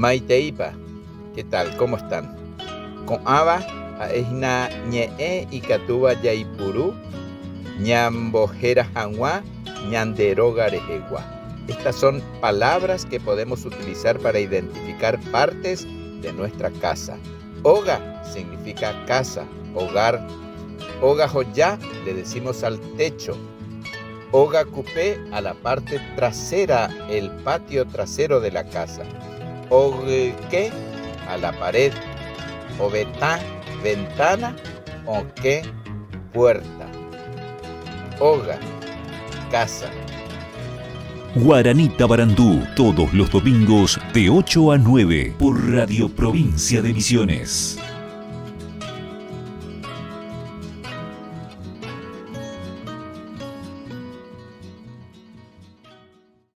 Maiteipa, ¿qué tal? ¿Cómo están? Con Aba, Aejna Ñe y Catuba Yaipuru, Ñambojera Hanwa, Ñanderoga Rejegua. Estas son palabras que podemos utilizar para identificar partes de nuestra casa. Oga significa casa, hogar. Oga Joya le decimos al techo. Oga Cupé a la parte trasera, el patio trasero de la casa. Ogue a la pared. Obetá, ventana. Oque, puerta. Oga, casa. Guaraní Tabarandú, todos los domingos de 8 a 9 por Radio Provincia de Misiones.